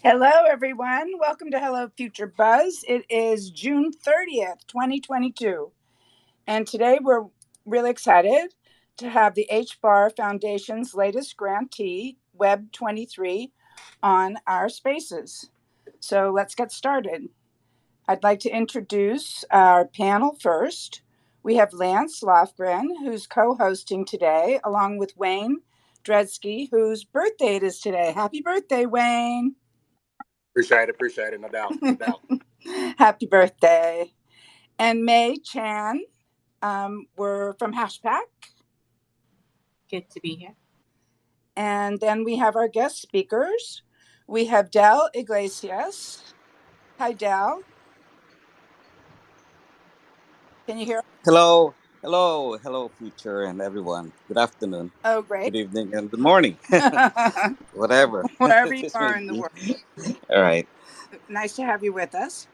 Hello, everyone. Welcome to Hello Future Buzz. It is June 30th, 2022. And today we're really excited to have the HBAR Foundation's latest grantee, Web23, on our spaces. So let's get started. I'd like to introduce our panel first. We have Lance Laughridge, who's co hosting today, along with Wayne Dreadski, whose birthday it is today. Happy birthday, Wayne! Appreciate it, no doubt, no doubt. Happy birthday. And May Chan, we're from Hashpack. Good to be here. And then we have our guest speakers. We have Del Iglesias. Hi, Del. Can you hear? Hello, future and everyone. Good afternoon, Oh, great. good evening, and good morning. Whatever. Wherever you This are may in the be. world. All right. Nice to have you with us.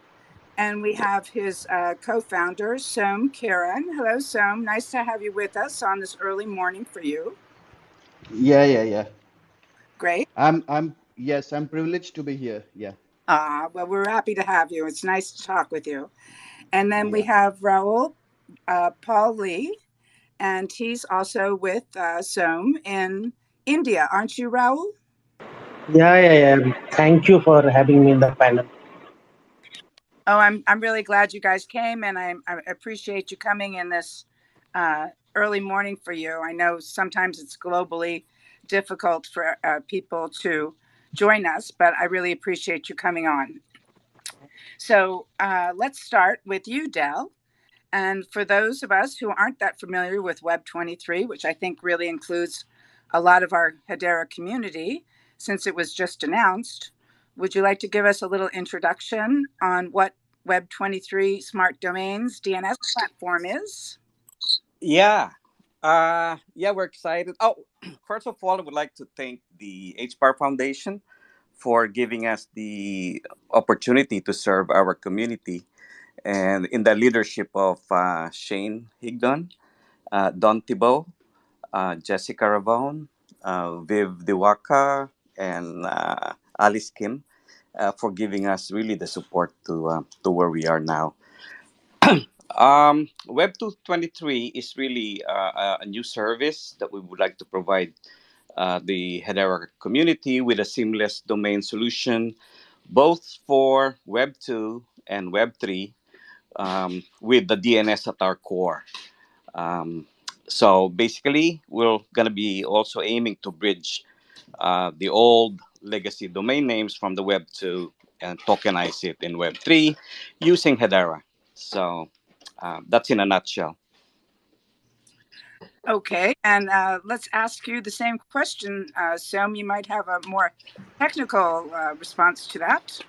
And we have his co-founder, Som Kiran. Hello, Som. Nice to have you with us on this early morning for you. Yeah. Great. Yes, I'm privileged to be here. Yeah. Well, we're happy to have you. It's nice to talk with you. And then we Yeah. have Rahul, Paul Lee, and he's also with Som in India. Aren't you, Rahul? Yeah. Thank you for having me in the panel. Oh, I'm really glad you guys came, and I appreciate you coming in this early morning for you. I know sometimes it's globally difficult for people to join us, but I really appreciate you coming on. So let's start with you, Del. And for those of us who aren't that familiar with Web23, which I think really includes a lot of our Hedera community, since it was just announced, would you like to give us a little introduction on what Web23 Smart Domains DNS platform is? Yeah. We're excited. Oh, first of all, I would like to thank the HBAR Foundation for giving us the opportunity to serve our community, and in the leadership of Shane Higdon, Don Thibault, Jessica Ravone, Viv Diwaka, and Alice Kim for giving us really the support to where we are now. Web 223 is really a new service that we would like to provide the Hedera community with a seamless domain solution, both for Web 2 and Web 3, with the DNS at our core. Um, so basically, we're going to be also aiming to bridge the old legacy domain names from the Web 2 and tokenize it in Web 3 using Hedera. So that's in a nutshell. Okay, and let's ask you the same question, Som. You might have a more technical response to that.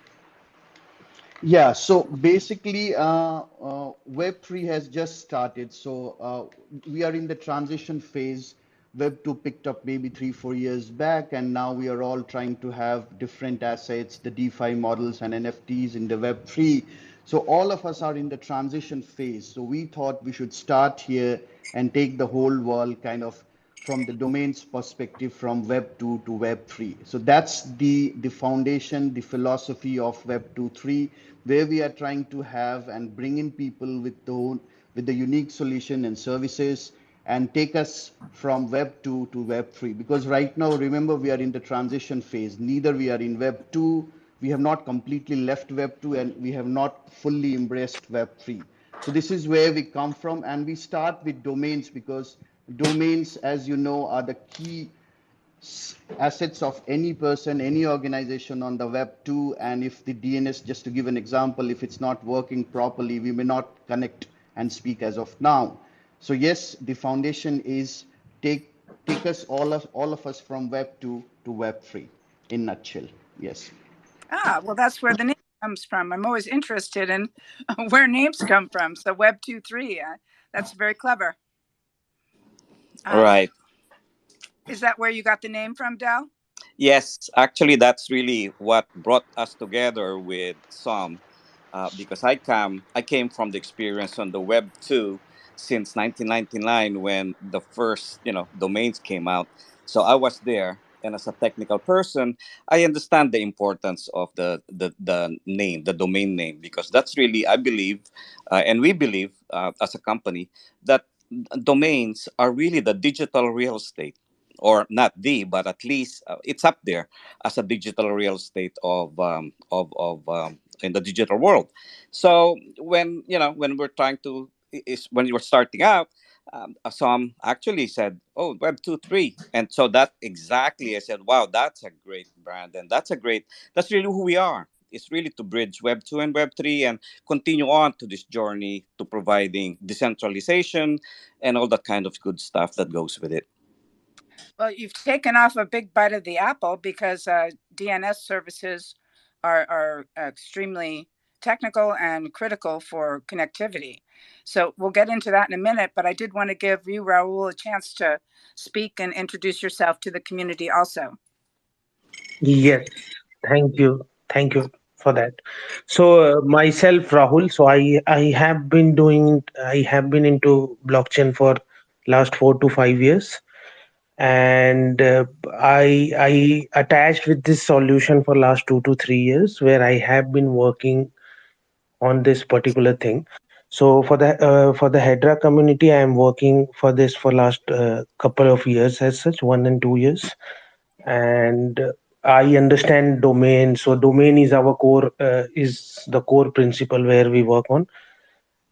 Yeah. So basically, Web3 has just started. So we are in the transition phase. Web2 picked up maybe 3-4 years back, and now we are all trying to have different assets, the DeFi models and NFTs in the Web3. So all of us are in the transition phase. So we thought we should start here and take the whole world kind of from the domains perspective from Web 2 to Web 3. So that's the foundation, the philosophy of Web 2.3, where we are trying to have and bring in people with the unique solution and services and take us from Web 2 to Web 3. Because right now, remember, we are in the transition phase. Neither we are in Web 2, we have not completely left Web 2, and we have not fully embraced Web 3. So this is where we come from, and we start with domains because domains, as you know, are the key assets of any person, any organization on the Web 2. And if the DNS, just to give an example, if it's not working properly, we may not connect and speak as of now. So yes, the foundation is take us all of us from Web 2 to Web 3 in nutshell. Yes. Well, that's where the name comes from. I'm always interested in where names come from. So Web23, that's very clever. Right. Is that where you got the name from, Del? Yes, actually, that's really what brought us together with Som, because I came from the experience on the Web 2 since 1999 when the first domains came out. So I was there, and as a technical person, I understand the importance of the name, the domain name, because that's really, I believe, and we believe as a company, that domains are really the digital real estate, or not the, but at least it's up there as a digital real estate of in the digital world. So when when we're trying to is when you're starting out, some actually said, "Oh, Web 2.3," and so that exactly I said, "Wow, that's a great brand, and that's really who we are. It's really to bridge Web 2 and Web 3 and continue on to this journey to providing decentralization and all that kind of good stuff that goes with it." Well, you've taken off a big bite of the apple because DNS services are extremely technical and critical for connectivity. So we'll get into that in a minute, but I did want to give you, Rahul, a chance to speak and introduce yourself to the community also. Yes, thank you. Thank you for that. So myself, Rahul. So I have been into blockchain for last 4 to 5 years, and I attached with this solution for last 2 to 3 years, where I have been working on this particular thing. So for the Hedera community, I am working for this for last couple of years, as such, 1 and 2 years, and I understand domain. So domain is our core, is the core principle where we work on,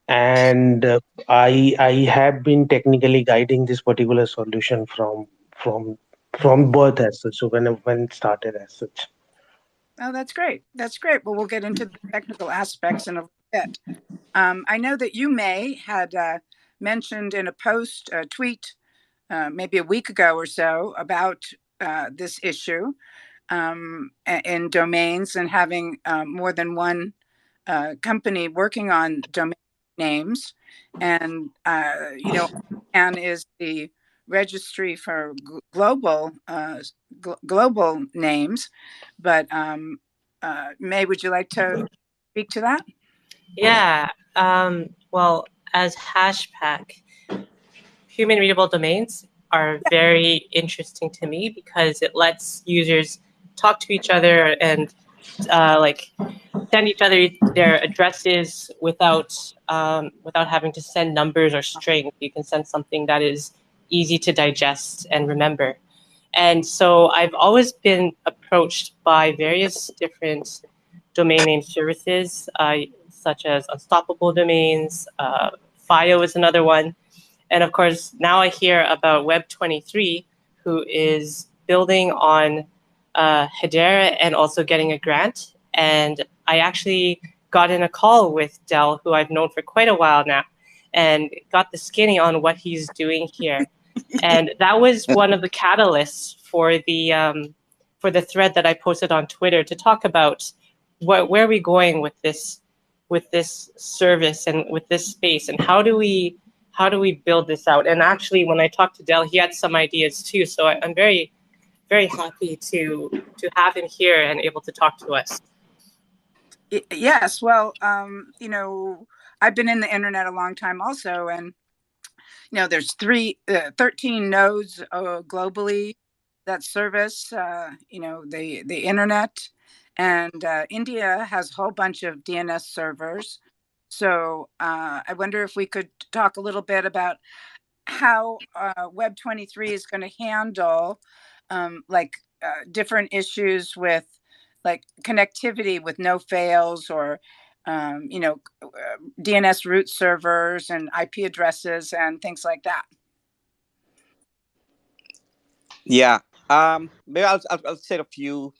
and I have been technically guiding this particular solution from from birth as such. So when it started as such. Oh, that's great. That's great. Well, we'll get into the technical aspects in a bit. I know that you, May, had mentioned in a post, a tweet, maybe a week ago or so about this issue in domains and having more than one company working on domain names. And, and is the registry for global global names. But May, would you like to speak to that? Yeah. Well, as Hashpack, human readable domains are very interesting to me because it lets users talk to each other and like send each other their addresses without having to send numbers or strings. You can send something that is easy to digest and remember. And so I've always been approached by various different domain name services, such as Unstoppable Domains, FIO is another one. And of course, now I hear about Web23, who is building on Hedera and also getting a grant. And I actually got in a call with Dell, who I've known for quite a while now, and got the skinny on what he's doing here. And that was one of the catalysts for the thread that I posted on Twitter to talk about where are we going with this service and with this space, and how do we build this out. And actually, when I talked to Dell, he had some ideas too. So I'm very, very happy to have him here and able to talk to us. Yes, well, I've been in the internet a long time also, and there's 13 nodes globally that service the internet, and India has a whole bunch of DNS servers. So I wonder if we could talk a little bit about how Web23 is going to handle different issues with like connectivity with no fails, or DNS root servers and IP addresses and things like that. Yeah. Maybe I'll say a few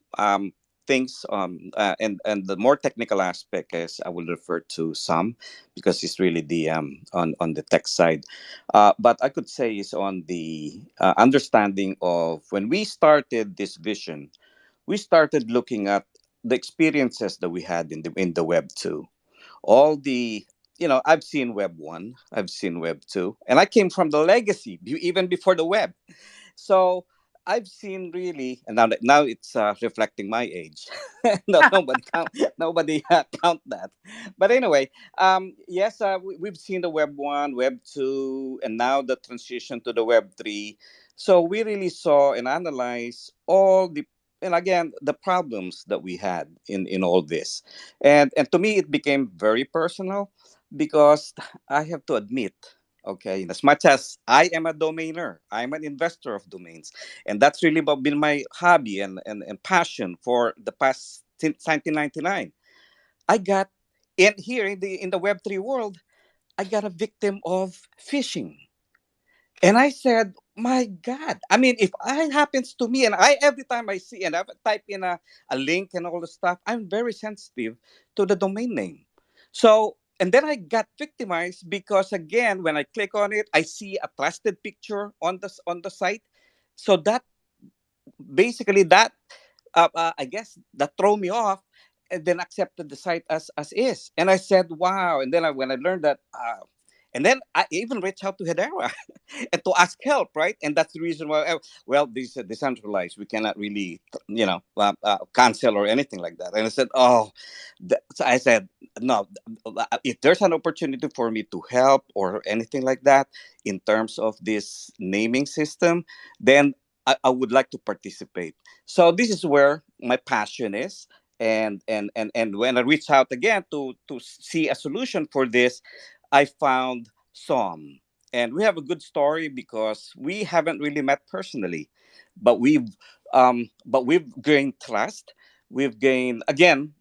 things. And the more technical aspect is I will refer to Sam, because he's really the on the tech side. But I could say is on the understanding of when we started this vision, we started looking at the experiences that we had in the Web 2. All the I've seen Web 1, I've seen Web 2, and I came from the legacy even before the web. So I've seen really, and now it's reflecting my age. No, nobody count that. But anyway, yes, we've seen the Web 1, Web 2, and now the transition to the Web 3. So we really saw and analyzed all the, and again, the problems that we had in all this. And to me, it became very personal because I have to admit, okay, as much as I am a domainer, I'm an investor of domains. And that's really been my hobby and passion for the past since 1999. I got in here in the Web3 world, I got a victim of phishing. And I said, my God. I mean, if it happens to me, and I every time I see and I type in a link and all the stuff, I'm very sensitive to the domain name. So, and then I got victimized because again, when I click on it, I see a trusted picture on the site. So that basically that I guess that throw me off, and then accepted the site as is. And I said, wow. And then when I learned that, and then I even reached out to Hedera and to ask help, right? And that's the reason why, well, this is decentralized. We cannot really, cancel or anything like that. And I said, oh, so I said, no, if there's an opportunity for me to help or anything like that in terms of this naming system, then I would like to participate. So this is where my passion is. And when I reached out again to see a solution for this, I found Som. And we have a good story because we haven't really met personally, but we've gained trust. We've gained again,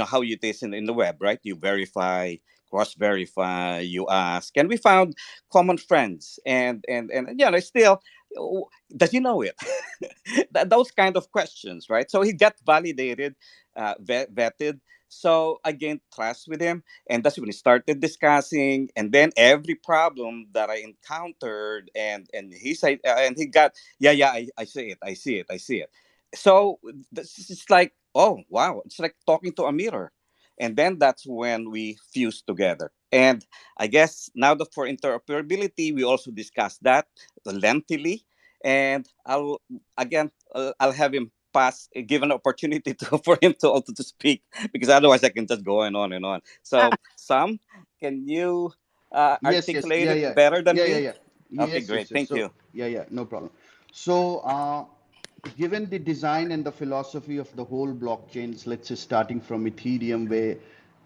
how it is in the web, right? You verify, cross verify, you ask, and we found common friends, and still, oh, does he know it? Those kind of questions, right? So he got validated, vetted. So I gained trust with him, and that's when we started discussing. And then every problem that I encountered, and he said, and he got, yeah, I see it, I see it, I see it. So this is like, oh wow, it's like talking to a mirror. And then that's when we fused together. And I guess now that for interoperability, we also discussed that lengthily. And I'll have him give an opportunity to for him to also to speak, because otherwise I can just go on and on. So Sam, can you Yes, yes, articulate yeah, it yeah, better than yeah, yeah, me? yeah. Okay, Yes, great. yes, yes. Thank So, you. yeah, yeah, no problem. So, given the design and the philosophy of the whole blockchains, let's say starting from Ethereum, where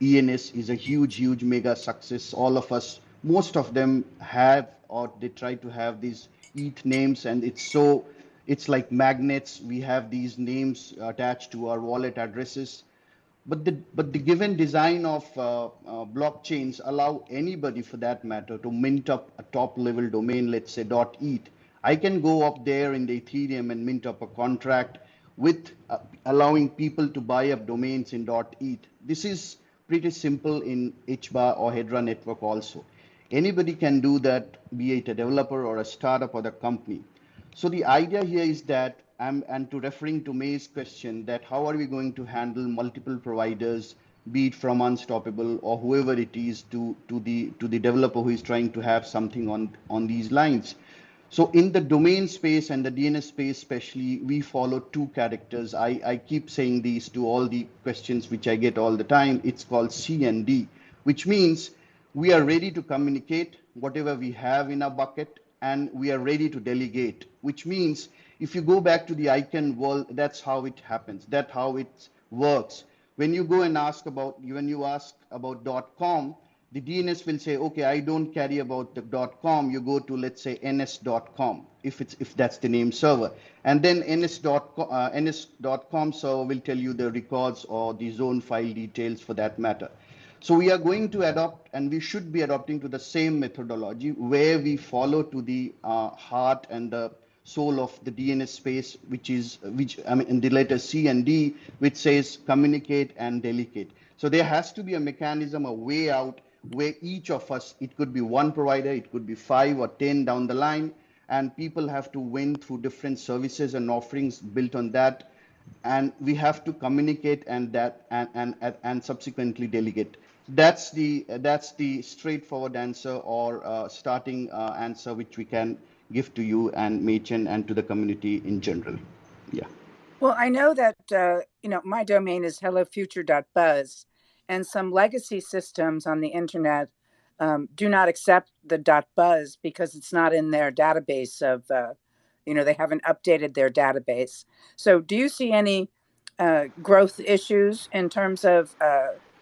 ENS is a huge, huge mega success. All of us, most of them have, or they try to have these ETH names, and it's like magnets. We have these names attached to our wallet addresses. But the given design of blockchains allow anybody, for that matter, to mint up a top level domain, let's say .eth. I can go up there in the Ethereum and mint up a contract with allowing people to buy up domains in .eth. This is pretty simple in HBAR or Hedera network also. Anybody can do that, be it a developer or a startup or the company. So the idea here is that, and to referring to May's question, that how are we going to handle multiple providers, be it from Unstoppable or whoever it is, to the developer who is trying to have something on these lines. So in the domain space and the DNS space especially, we follow two characters. I keep saying these to all the questions which I get all the time. It's called C and D, which means we are ready to communicate whatever we have in our bucket, and we are ready to delegate, which means if you go back to the icon world, that's how it happens. That's how it works. When you go and ask about, when you ask about .com, the DNS will say, okay, I don't carry about the .com. You go to, let's say, ns.com, if that's the name server. And then ns.com server will tell you the records or the zone file details for that matter. So we are going to adopt, and we should be adopting to the same methodology where we follow to the heart and the soul of the DNS space, which I mean in the letter C and D, which says communicate and delegate. So there has to be a mechanism, a way out, where each of us, it could be one provider, it could be 5 or 10 down the line, and people have to win through different services and offerings built on that, and we have to communicate and subsequently delegate. That's the straightforward answer, or starting answer, which we can give to you and Machen and to the community in general. Yeah. Well, I know that my domain is hellofuture.buzz, and some legacy systems on the internet do not accept the .buzz because it's not in their database of they haven't updated their database. So do you see any growth issues in terms of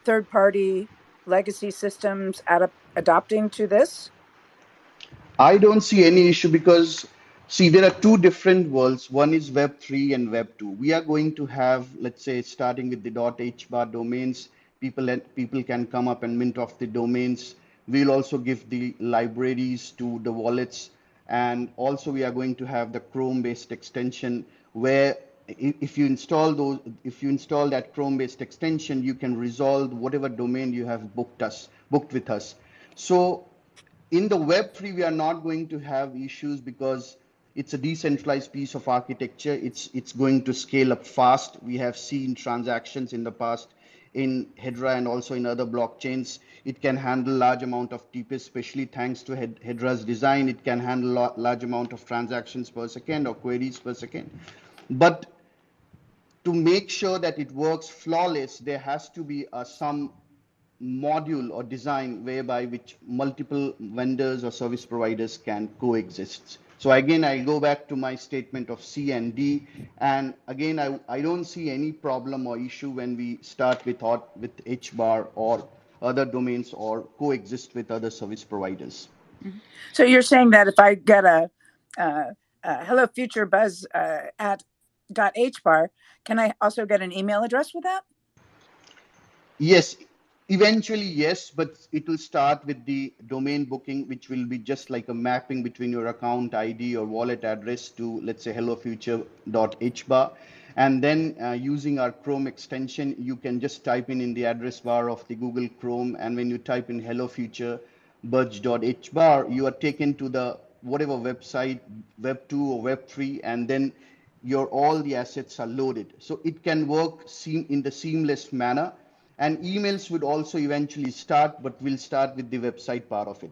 third-party legacy systems adopting to this? I don't see any issue because, see, there are two different worlds. One is Web 3 and Web 2. We are going to have, let's say, starting with the .hbar domains, people can come up and mint off the domains. We'll also give the libraries to the wallets. And also we are going to have the Chrome-based extension where if you install that Chrome-based extension, you can resolve whatever domain you have booked with us. So in the Web3, we are not going to have issues because it's a decentralized piece of architecture. It's going to scale up fast. We have seen transactions in the past in Hedera and also in other blockchains. It can handle large amount of TP, especially thanks to Hedera's design. It can handle large amount of transactions per second or queries per second. But to make sure that it works flawless, there has to be some module or design whereby which multiple vendors or service providers can coexist. So again, I go back to my statement of C and D, and again, I don't see any problem or issue when we start with HBAR or other domains or coexist with other service providers. So you're saying that if I get a hello future buzz at .hbar, can I also get an email address with that? Yes, eventually yes, but it will start with the domain booking, which will be just like a mapping between your account ID or wallet address to, let's say, hellofuture.hbar. And then using our Chrome extension, you can just type in the address bar of the Google Chrome. And when you type in hellofuture.hbar, you are taken to the whatever website, Web 2 or Web 3, and then all the assets are loaded. So it can work in the seamless manner. And emails would also eventually start, but we'll start with the website part of it.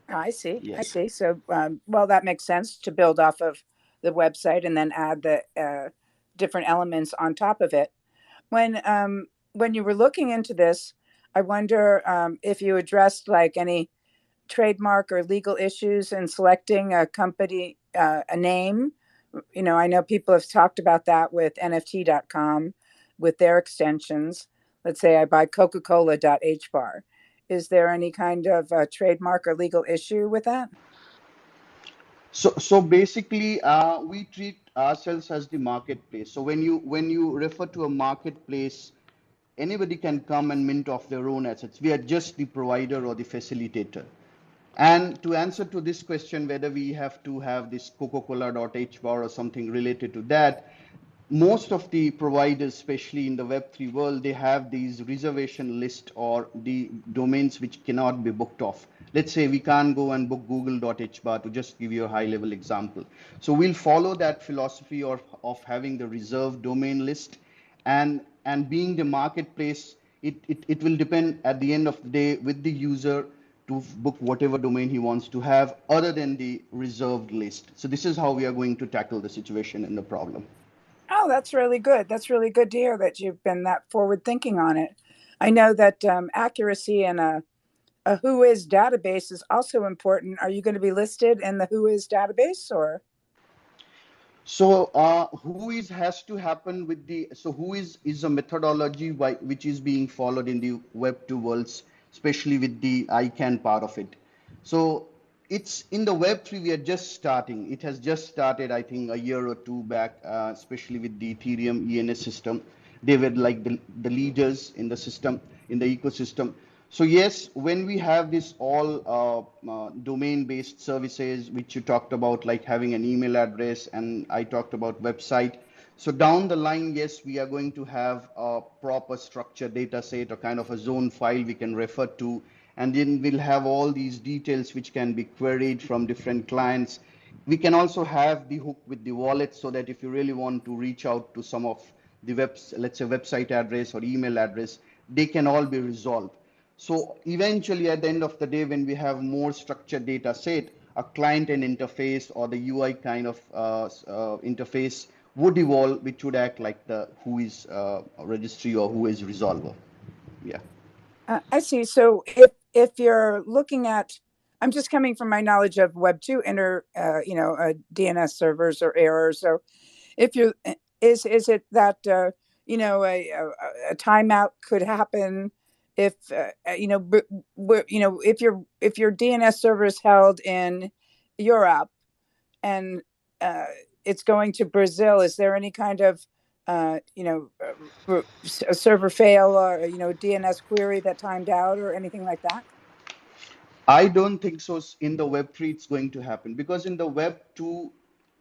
I see. Yes. I see. So, well, that makes sense to build off of the website and then add the different elements on top of it. When you were looking into this, I wonder if you addressed like any trademark or legal issues in selecting a company, a name. I know people have talked about that with NFT.com, with their extensions. Let's say I buy Coca-Cola.hbar. Is there any kind of trademark or legal issue with that? So basically, we treat ourselves as the marketplace. So when you refer to a marketplace, anybody can come and mint off their own assets. We are just the provider or the facilitator. And to answer to this question, whether we have to have this Coca-Cola.hbar or something related to that, most of the providers, especially in the Web3 world, they have these reservation list or the domains which cannot be booked off. Let's say we can't go and book Google.hbar, to just give you a high level example. So we'll follow that philosophy of having the reserved domain list, and being the marketplace, it will depend at the end of the day with the user to book whatever domain he wants to have other than the reserved list. So this is how we are going to tackle the situation and the problem. Oh, that's really good. That's really good to hear that you've been that forward thinking on it. I know that accuracy in a Whois database is also important. Are you going to be listed in the Whois database or? So Whois has to happen with Whois is a methodology which is being followed in the Web 2 worlds, especially with the ICANN part of it. So it's in the Web 3, we are just starting. It has just started, I think, a year or two back, especially with the Ethereum ENS system. They were like the leaders in the system, in the ecosystem. So yes, when we have this all domain-based services, which you talked about, like having an email address, and I talked about website. So down the line, yes, we are going to have a proper structured data set, or kind of a zone file we can refer to, and then we'll have all these details which can be queried from different clients. We can also have the hook with the wallet, so that if you really want to reach out to some of the let's say website address or email address, they can all be resolved. So eventually, at the end of the day, when we have more structured data set, a client and interface or the UI kind of interface would evolve, which would act like the Whois registry or Whois resolver. Yeah. I see. So if you're looking at, I'm just coming from my knowledge of Web2 DNS servers or errors. So if you're, is it that, a timeout could happen if, if your DNS server is held in Europe and it's going to Brazil, is there any kind of, a server fail or, DNS query that timed out or anything like that? I don't think so. In the Web3, it's going to happen because in the Web2,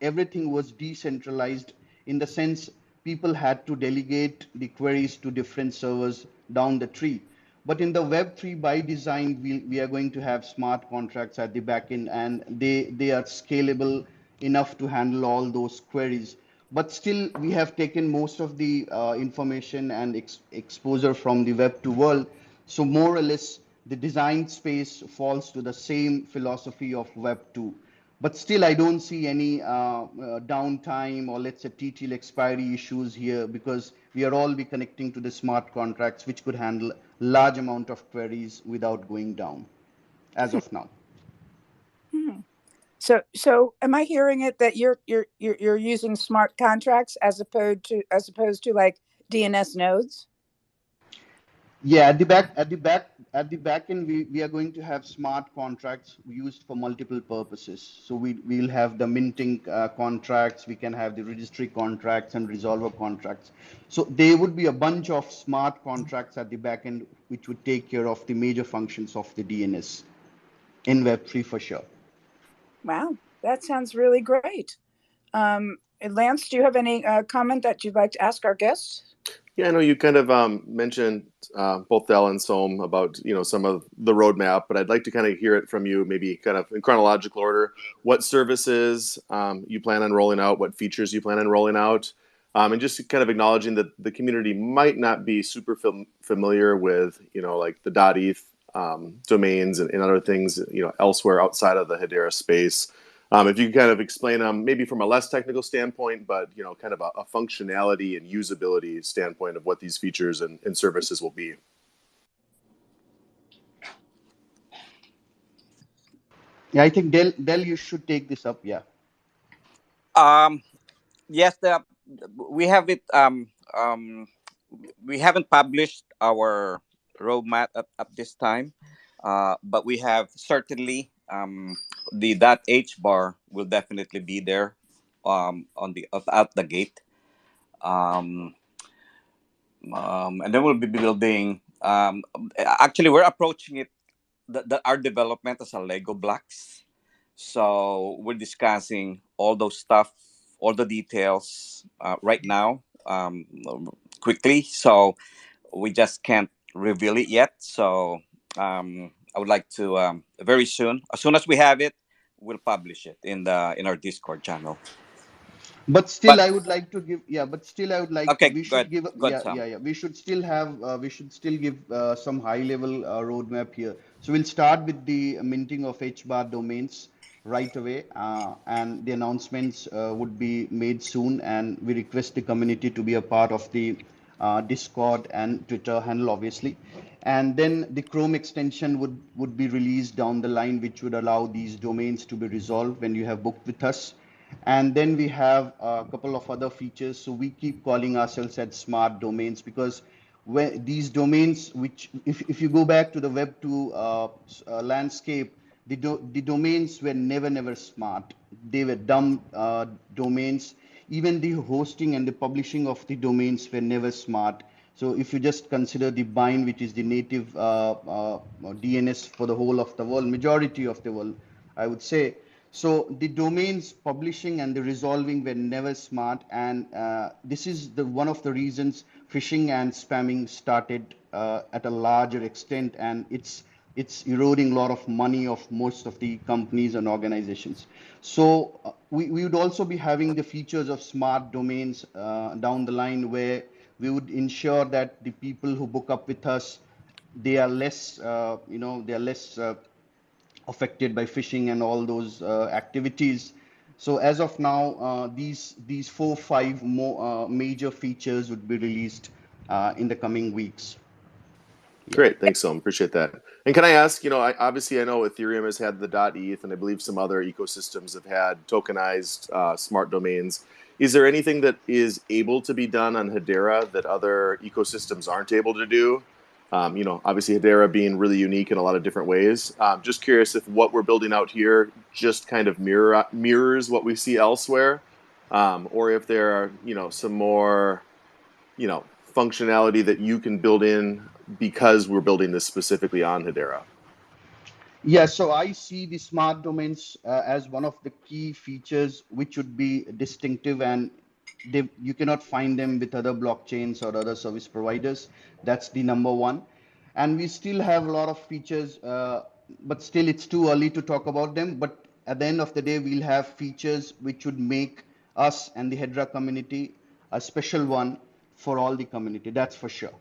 everything was decentralized in the sense people had to delegate the queries to different servers down the tree. But in the Web3, by design, we are going to have smart contracts at the backend, and they are scalable enough to handle all those queries. But still, we have taken most of the information and exposure from the Web2 world. So more or less, the design space falls to the same philosophy of Web 2. But still, I don't see any downtime or let's say TTL expiry issues here because we are all be connecting to the smart contracts, which could handle large amount of queries without going down as of now. So am I hearing it that you're using smart contracts as opposed to like DNS nodes? Yeah, at the back end, we are going to have smart contracts used for multiple purposes. So we'll have the minting contracts, we can have the registry contracts and resolver contracts. So there would be a bunch of smart contracts at the back end, which would take care of the major functions of the DNS in Web3 for sure. Wow, that sounds really great. Lance, do you have any comment that you'd like to ask our guests? Yeah, I know you kind of mentioned both Del and Som about some of the roadmap, but I'd like to kind of hear it from you, maybe kind of in chronological order. What services you plan on rolling out? What features you plan on rolling out? And just kind of acknowledging that the community might not be super familiar with like the .eth domains and other things elsewhere outside of the Hedera space. If you could kind of explain them, maybe from a less technical standpoint, but kind of a functionality and usability standpoint of what these features and services will be. Yeah, I think Del, you should take this up. Yeah. Yes, we have it. We haven't published our roadmap at this time, but we have certainly the .HBAR will definitely be there on the out the gate, and then we'll be building. Actually, we're approaching it our development as a Lego blocks. So we're discussing all those stuff, all the details right now, quickly. So we just can't reveal it yet. So I would like to very soon, as soon as we have it, we'll publish it in our Discord channel. But still, I would like to give. Yeah, but still, I would like. Okay, we should give. yeah. We should still have. We should still give some high-level roadmap here. So we'll start with the minting of HBAR domains right away, and the announcements would be made soon. And we request the community to be a part of the Discord and Twitter handle, obviously. And then the Chrome extension would be released down the line, which would allow these domains to be resolved when you have booked with us. And then we have a couple of other features. So we keep calling ourselves as smart domains because when these domains, which if you go back to the Web 2 landscape, the domains were never smart. They were dumb domains. Even the hosting and the publishing of the domains were never smart. So if you just consider the bind, which is the native DNS for the whole of the world, majority of the world, I would say. So the domains publishing and the resolving were never smart, and this is one of the reasons phishing and spamming started at a larger extent, and it's eroding a lot of money of most of the companies and organizations. So we would also be having the features of smart domains down the line, where we would ensure that the people who book up with us, they are less, affected by phishing and all those activities. So as of now, these 4-5 more major features would be released in the coming weeks. Great, thanks, Som. Appreciate that. And can I ask, obviously I know Ethereum has had the .eth, and I believe some other ecosystems have had tokenized smart domains. Is there anything that is able to be done on Hedera that other ecosystems aren't able to do? Obviously Hedera being really unique in a lot of different ways. Just curious if what we're building out here just kind of mirrors what we see elsewhere, or if there are, some more, functionality that you can build in because we're building this specifically on Hedera. Yeah, so I see the smart domains as one of the key features which would be distinctive, and you cannot find them with other blockchains or other service providers. That's the number one. And we still have a lot of features, but still it's too early to talk about them. But at the end of the day, we'll have features which would make us and the Hedera community a special one for all the community. That's for sure.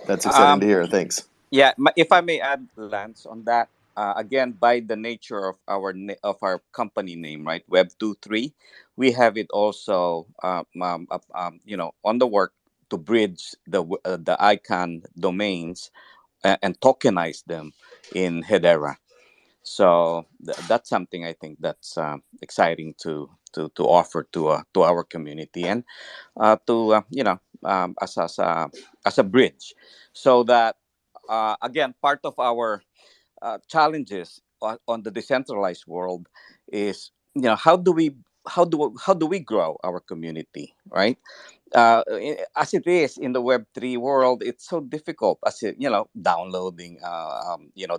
That's exciting to hear. Thanks. Yeah, if I may add, Lance, on that. Again, by the nature of our company name, right, Web23, we have it also, on the work to bridge the icon domains and tokenize them in Hedera. So that's something I think that's exciting to offer to our community, and as a bridge, so that again, part of our challenges on the decentralized world is, how do we grow our community, right? As it is in the Web3 world, it's so difficult, as downloading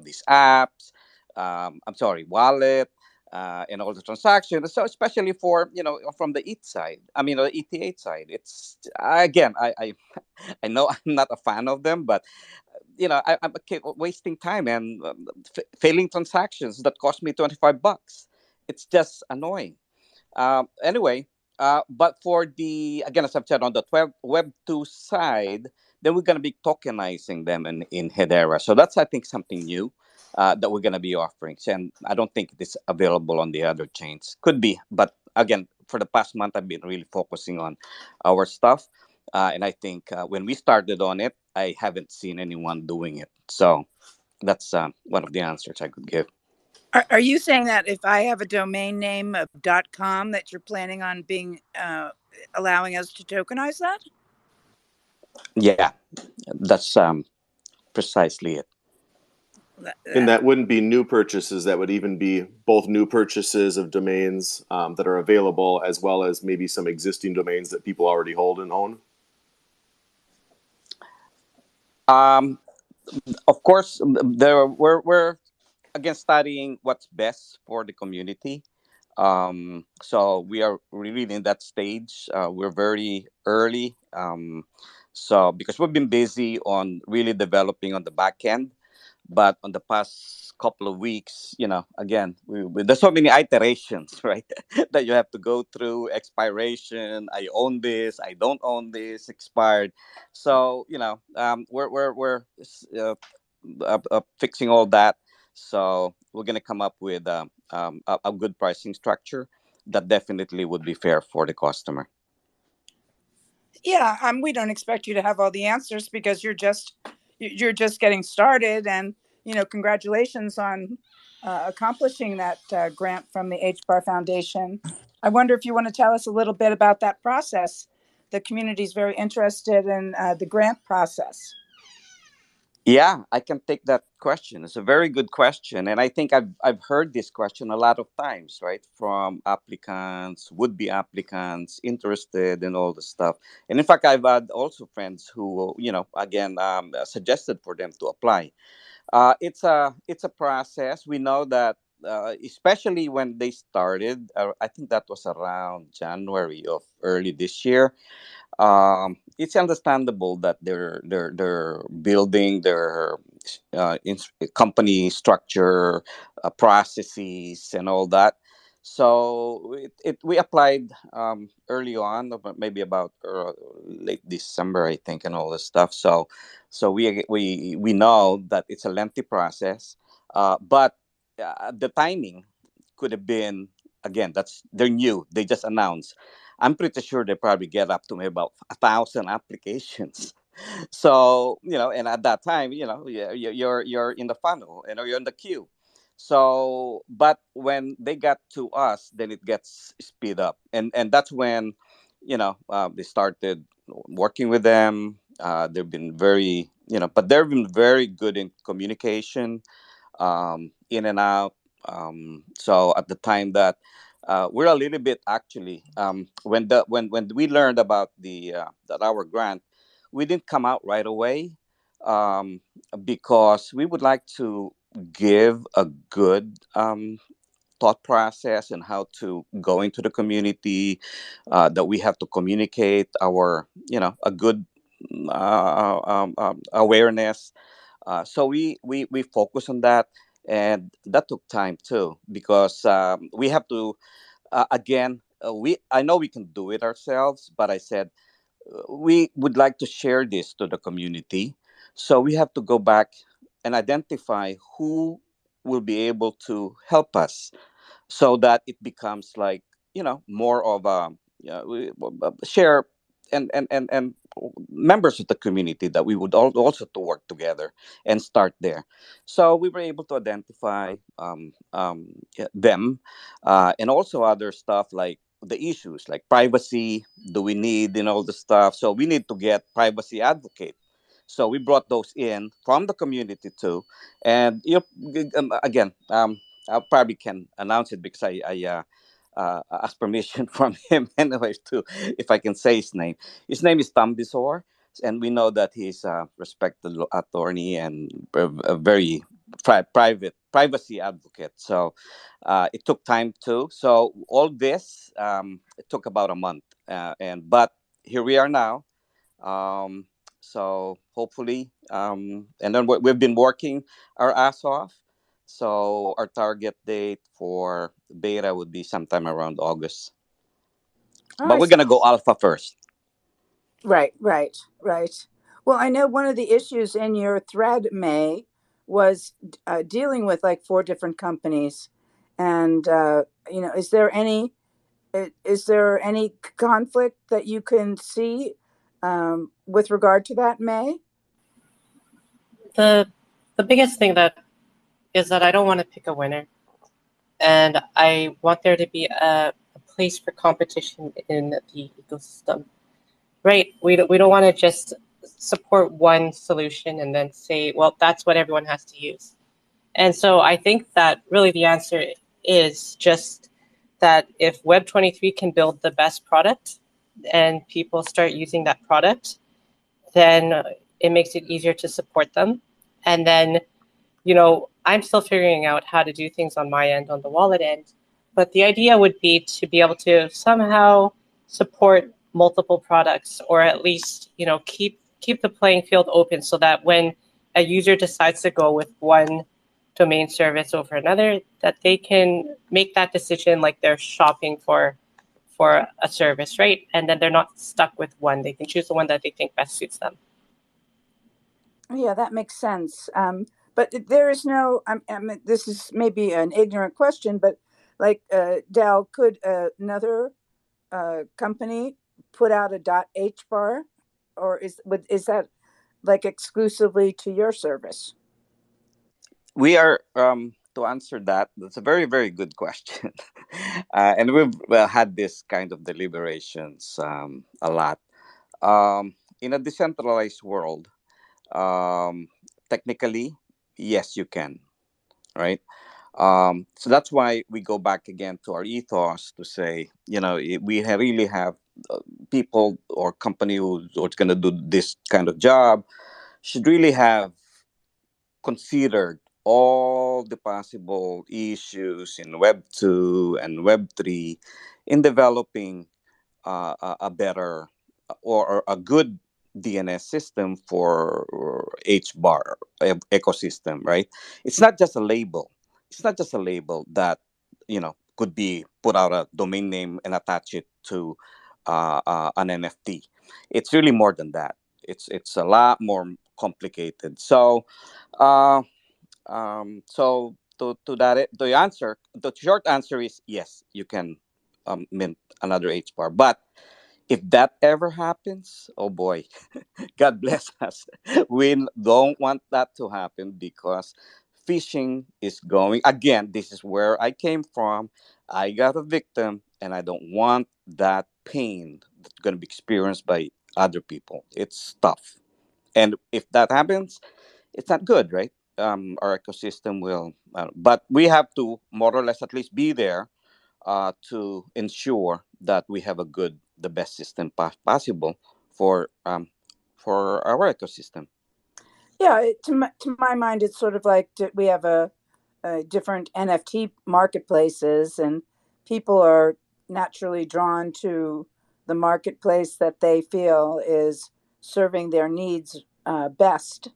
these apps, I'm sorry, wallet, and all the transactions. So especially for, from the ETH side, I mean the ETH side, it's again, I know I'm not a fan of them, but I'm wasting time and failing transactions that cost me $25. It's just annoying. Anyway, but for the, again, as I've said, on the Web2 side, then we're going to be tokenizing them in Hedera. So that's, I think, something new that we're going to be offering. And I don't think it is available on the other chains. Could be, but again, for the past month, I've been really focusing on our stuff. And I think when we started on it, I haven't seen anyone doing it. So that's one of the answers I could give. Are you saying that if I have a domain name of .com that you're planning on being allowing us to tokenize that? Yeah, that's precisely it. And that wouldn't be new purchases. That would even be both new purchases of domains that are available, as well as maybe some existing domains that people already hold and own. Of course, we're again studying what's best for the community. So we are really in that stage. We're very early. So because we've been busy on really developing on the back end, but on the past couple of weeks, again, there's so many iterations, right? That you have to go through: expiration, I own this, I don't own this, expired. So we're fixing all that. So we're gonna come up with a good pricing structure that definitely would be fair for the customer. Yeah, we don't expect you to have all the answers because you're just getting started, and congratulations on accomplishing that grant from the HBAR Foundation. I wonder if you want to tell us a little bit about that process. The community is very interested in the grant process. Yeah, I can take that question. It's a very good question, and I think I've heard this question a lot of times, right, from applicants, would-be applicants, interested in all the stuff. And in fact, I've had also friends who, again, suggested for them to apply. It's a process. We know that, especially when they started. I think that was around January of early this year. It's understandable that they're building their company structure, processes, and all that. So we applied early on, maybe about late December, I think, and all this stuff. So we know that it's a lengthy process, but the timing could have been, again, they're new. They just announced. I'm pretty sure they probably get up to maybe about 1,000 applications So and at that time, you're in the funnel, you're in the queue. So, but when they got to us, then it gets speed up, and that's when they started working with them. They've been very but they've been very good in communication, in and out. So at the time that we're a little bit actually, when we learned about that our grant, we didn't come out right away, um, because we would like to give a good thought process and how to go into the community, that we have to communicate our a good awareness. So we focus on that, and that took time too, because we have to, again, we I know we can do it ourselves, but I said we would like to share this to the community, so we have to go back and identify who will be able to help us, so that it becomes like more of a, share, and members of the community, that we would also to work together and start there. So we were able to identify them, and also other stuff like the issues like privacy. Do we need all the stuff? So we need to get privacy advocate. So we brought those in from the community too, and again, I probably can announce it because I asked permission from him anyway too, if I can say his name. His name is Tambisor, and we know that he's a respected attorney and a very private privacy advocate. So it took time too. So all this, it took about a month, and but here we are now. um, so hopefully, and then we've been working our ass off. So our target date for beta would be sometime around August. All But right. we're So, gonna go alpha first. right. Well, I know one of the issues in your thread, May, was dealing with like four different companies, and is there any conflict that you can see with regard to that, May? The biggest thing that is that I don't want to pick a winner, and I want there to be a place for competition in the ecosystem. Right? We don't want to just support one solution and then say, well, that's what everyone has to use. And so I think that really the answer is just that if Web23 can build the best product and people start using that product, then it makes it easier to support them. And then, I'm still figuring out how to do things on my end, on the wallet end. But the idea would be to be able to somehow support multiple products, or at least, keep the playing field open so that when a user decides to go with one domain service over another, that they can make that decision like they're shopping for a service, right? And then they're not stuck with one. They can choose the one that they think best suits them. Yeah, that makes sense. But there is no. This is maybe an ignorant question, but like Dell, could another company put out a .hbar, or is that like exclusively to your service? We are, to answer that. That's a very very good question, and we've had this kind of deliberations a lot. In a decentralized world, um, technically, yes, you can, right? So that's why we go back again to our ethos to say, really have people or company who's going to do this kind of job should really have considered all the possible issues in Web 2 and Web 3 in developing a better, or a good DNS system for HBAR ecosystem, right? It's not just a label. It's not just a label that could be put out a domain name and attach it to an NFT. It's really more than that. It's a lot more complicated. So, uh, to that, the short answer is yes, you can mint another HBAR, but If that ever happens, oh boy, God bless us. We don't want that to happen because phishing is going again. This is where I came from. I got a victim, and I don't want that pain that's going to be experienced by other people. It's tough, and if that happens, it's not good, right? Our ecosystem will, but we have to more or less at least be there to ensure that we have the best system possible for our ecosystem. Yeah, to my mind, it's sort of like we have a different NFT marketplaces, and people are naturally drawn to the marketplace that they feel is serving their needs best.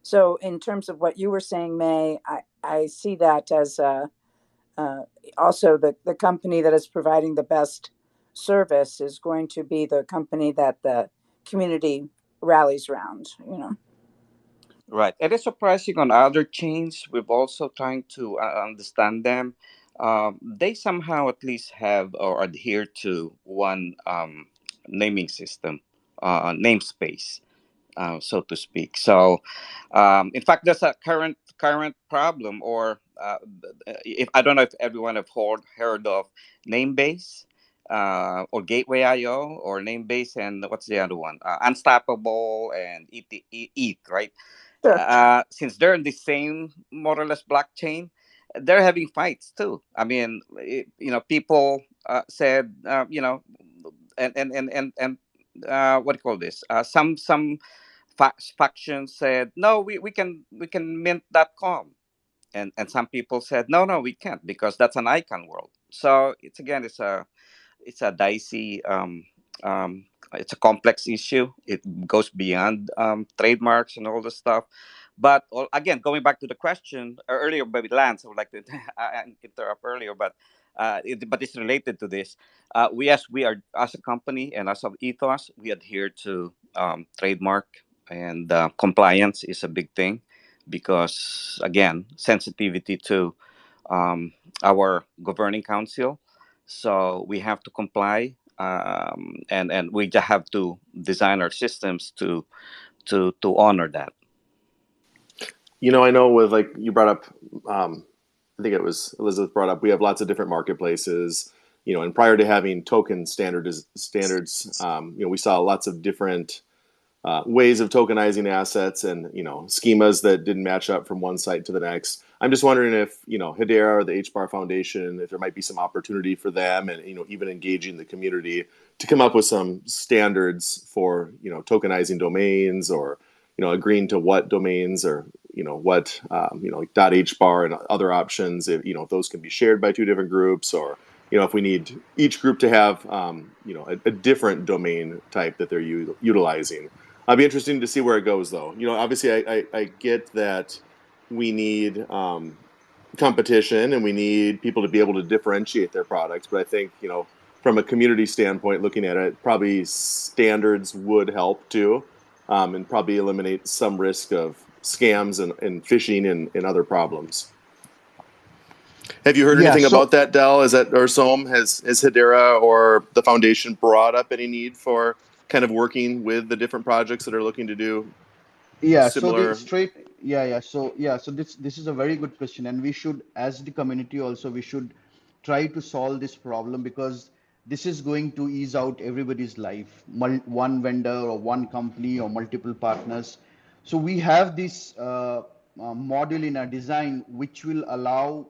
So, in terms of what you were saying, May, I see that as uh, also the company that is providing the best service is going to be the company that the community rallies around, you know. Right. It is surprising on other chains. We've also trying to understand them. They somehow at least have or adhere to one naming system, namespace, so to speak. So, in fact, there's a current problem, or if I don't know if everyone have heard of Namebase, or Gateway IO, or Namebase, and what's the other one? Unstoppable and ETH, right? Sure. Since they're in the same more or less blockchain, they're having fights too. I mean, people said, and what do you call this? Some factions said, no, we can mint.com, and some people said, no, we can't because that's an icon world. So it's a dicey, it's a complex issue. It goes beyond trademarks and all this stuff. But again, going back to the question earlier by Lance, I would like to interrupt earlier, but it's related to this. We are, as a company and as of ethos, we adhere to trademark, and compliance is a big thing because, again, sensitivity to our governing council. So we have to comply, and we just have to design our systems to honor that. I know with, like, you brought up, I think it was Elisabeth brought up, we have lots of different marketplaces, and prior to having token standards, we saw lots of different ways of tokenizing assets and schemas that didn't match up from one site to the next. I'm just wondering if Hedera or the HBAR Foundation, if there might be some opportunity for them, and even engaging the community to come up with some standards for tokenizing domains, or agreeing to what domains, or what like .hbar and other options, if those can be shared by two different groups, or if we need each group to have a different domain type that they're utilizing. It'd be interesting to see where it goes, though. Obviously, I get that we need competition, and we need people to be able to differentiate their products. But I think, from a community standpoint, looking at it, probably standards would help too, and probably eliminate some risk of scams and phishing and other problems. Have you heard anything about that, Del? Or Som, has Hedera or the foundation brought up any need for kind of working with the different projects that are looking to do similar? So this is a very good question, and we should, as the community also, we should try to solve this problem, because this is going to ease out everybody's life, one vendor or one company or multiple partners. So we have this model in our design which will allow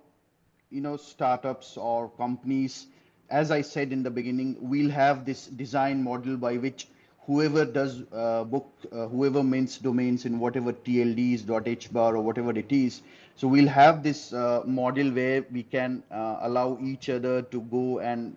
startups or companies. As I said in the beginning, we'll have this design model by which whoever does whoever mints domains in whatever TLDs, .hbar or whatever it is. So we'll have this model where we can allow each other to go and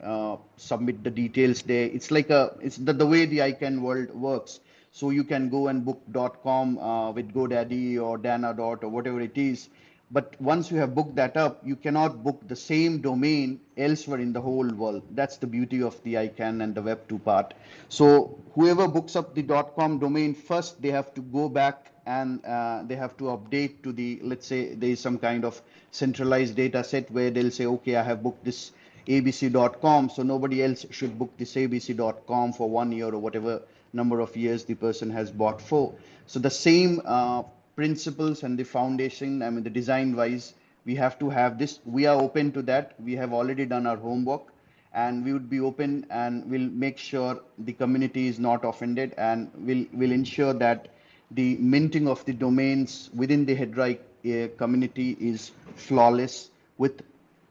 submit the details there. It's like it's the way the ICANN world works. So you can go and book .com with GoDaddy or Dana or whatever it is. But once you have booked that up, you cannot book the same domain elsewhere in the whole world. That's the beauty of the ICANN and the Web2 part. So whoever books up the .com domain first, they have to go back and they have to update to the, let's say there is some kind of centralized data set where they'll say, okay, I have booked this abc.com, so nobody else should book this abc.com for 1 year or whatever number of years the person has bought for. So the same principles and the foundation, I mean the design wise, we have to have this. We are open to that. We have already done our homework, and we would be open, and we'll make sure the community is not offended, and we'll ensure that the minting of the domains within the Hedera community is flawless, with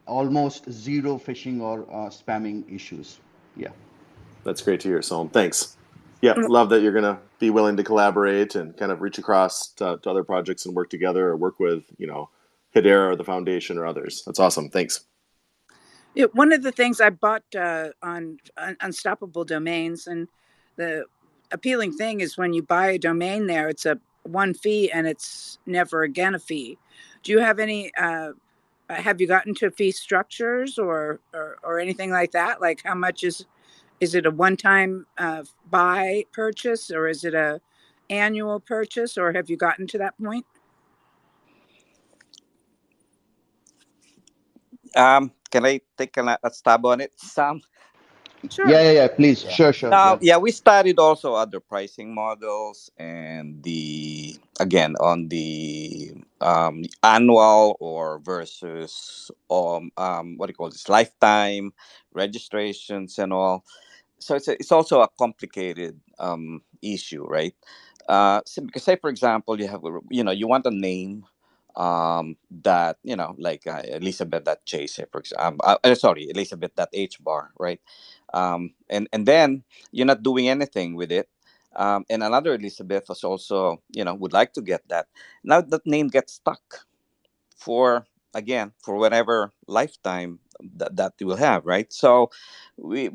almost zero phishing or spamming issues. Yeah. That's great to hear, Som. Thanks. Yeah, love that you're going to be willing to collaborate and kind of reach across to other projects and work together, or work with, Hedera or the foundation or others. That's awesome. Thanks. Yeah, one of the things I bought on Unstoppable Domains, and the appealing thing is when you buy a domain there, it's a one fee and it's never again a fee. Do you have any? Have you gotten to fee structures or anything like that? Like how much is it a one-time buy purchase, or is it a annual purchase, or have you gotten to that point? Can I take a stab on it, Sam? Sure. Yeah. Please. Yeah. Sure. Now, Yeah. yeah, we studied also other pricing models, and again on the annual or versus what do you call this, lifetime registrations and all. So it's also a complicated issue, right? So because, say for example, you want a name that, like Elisabeth Chase, for example, sorry, Elisabeth HBAR, right? And then you're not doing anything with it. And another Elizabeth was also, would like to get that. Now that name gets stuck for, again, for whatever lifetime that you will have, right? So we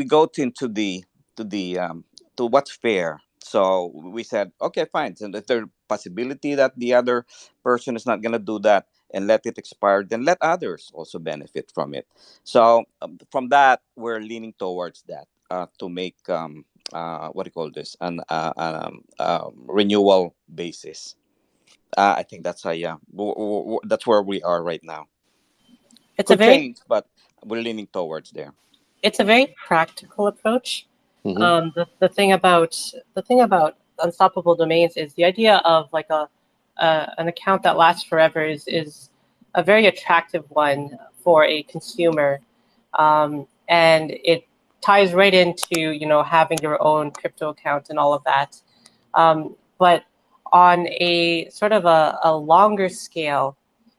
go into to what's fair. So we said, okay, fine. So if there's possibility that the other person is not going to do that and let it expire, then let others also benefit from it. So from that, we're leaning towards that, to make what do you call this, an renewal basis. I think that's yeah. That's where we are right now. It's a Could very change, but we're leaning towards there. it's a very practical approach. Mm-hmm. The thing about unstoppable domains is the idea of like an account that lasts forever is a very attractive one for a consumer, and it ties right into having your own crypto account and all of that. But on a sort of a longer scale,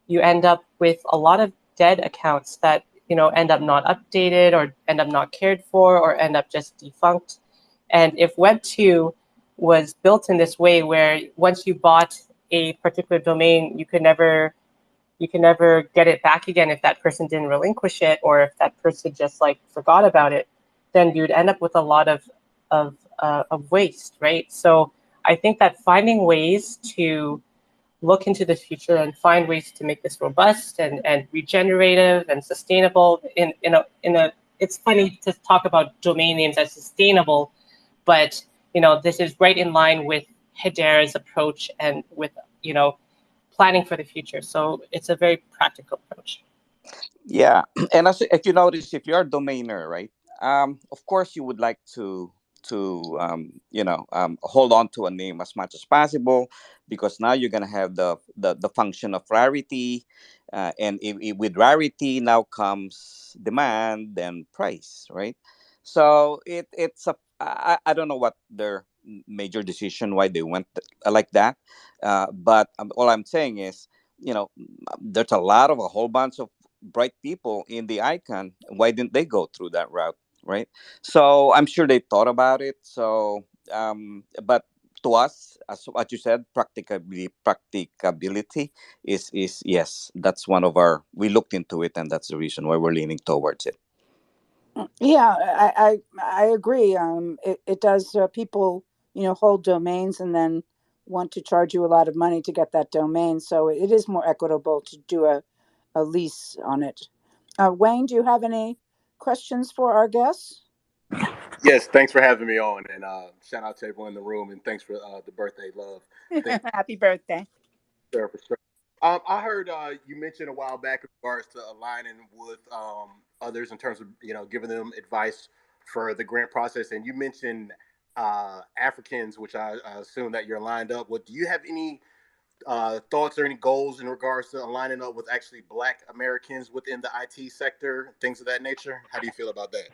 you end up with a lot of dead accounts that end up not updated, or end up not cared for, or end up just defunct. And if Web 2 was built in this way where once you bought a particular domain, you can never get it back again if that person didn't relinquish it, or if that person just like forgot about it, then you'd end up with a lot of waste, right? So I think that finding ways to look into the future and find ways to make this robust and regenerative and sustainable in a it's funny to talk about domain names as sustainable, but this is right in line with Hedera's approach and with planning for the future. So it's a very practical approach. Yeah, and as if you notice, if you're a domainer, right? Of course, you would like to hold on to a name as much as possible, because now you're gonna have the function of rarity, and with rarity now comes demand and price, right? So it's I don't know what their major decision why they went like that, but all I'm saying is, there's a whole bunch of bright people in the icon. Why didn't they go through that route, right? So I'm sure they thought about it. So but to us, as what you said, practicability is yes, that's one of our, we looked into it, and that's the reason why we're leaning towards it. Yeah, I agree. It does. People, hold domains and then want to charge you a lot of money to get that domain. So it is more equitable to do a lease on it. Wayne, do you have any questions for our guests? Yes, thanks for having me on, and shout out to everyone in the room, and thanks for the birthday love. Happy birthday. Sure, for sure. I heard you mentioned a while back in regards to aligning with others in terms of, giving them advice for the grant process. And you mentioned Africans, which I assume that you're lined up with. Do you have any thoughts or any goals in regards to aligning up with actually Black Americans within the IT sector, things of that nature? How do you feel about that?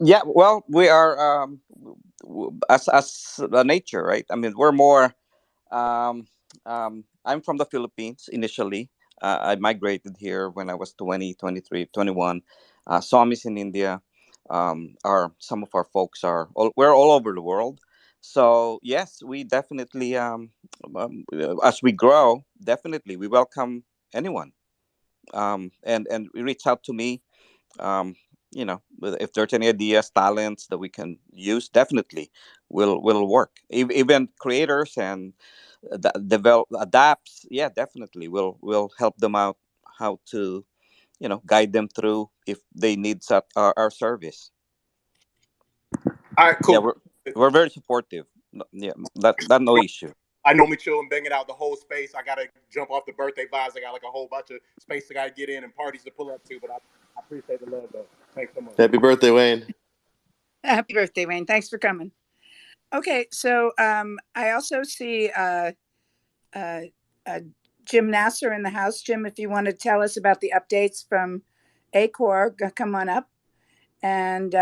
Yeah, well, we are as a nature, right? I mean, we're more. I'm from the Philippines initially. I migrated here when I was 20, 23, 21. Some is in India. Some of our folks we're all over the world. So yes, we definitely, as we grow, definitely we welcome anyone. And reach out to me. Um, if there's any ideas, talents that we can use, definitely will work. Even creators and develop adapts, yeah, definitely we'll help them out how to guide them through if they need our service. All right, Yeah, cool. we're very supportive. Yeah, that no issue. I normally chill and bang it out the whole space. I gotta jump off the birthday vibes. I got like a whole bunch of space I gotta get in and parties to pull up to. But I appreciate the love though. Thanks so much. Happy birthday, Wayne. Happy birthday, Wayne. Thanks for coming. Okay, so I also see Jim Nasr in the house. Jim, if you want to tell us about the updates from ACOR, come on up. And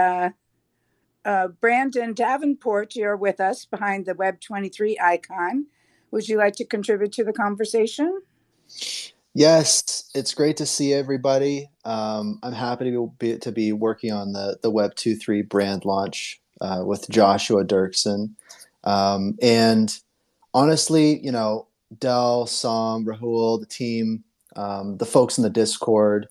Brandon Davenport, you're with us behind the Web23 icon. Would you like to contribute to the conversation? Yes, it's great to see everybody. I'm happy to be working on the Web23 brand launch with Joshua Dirksen. And honestly, Del, Som, Rahul, the team, the folks in the Discord,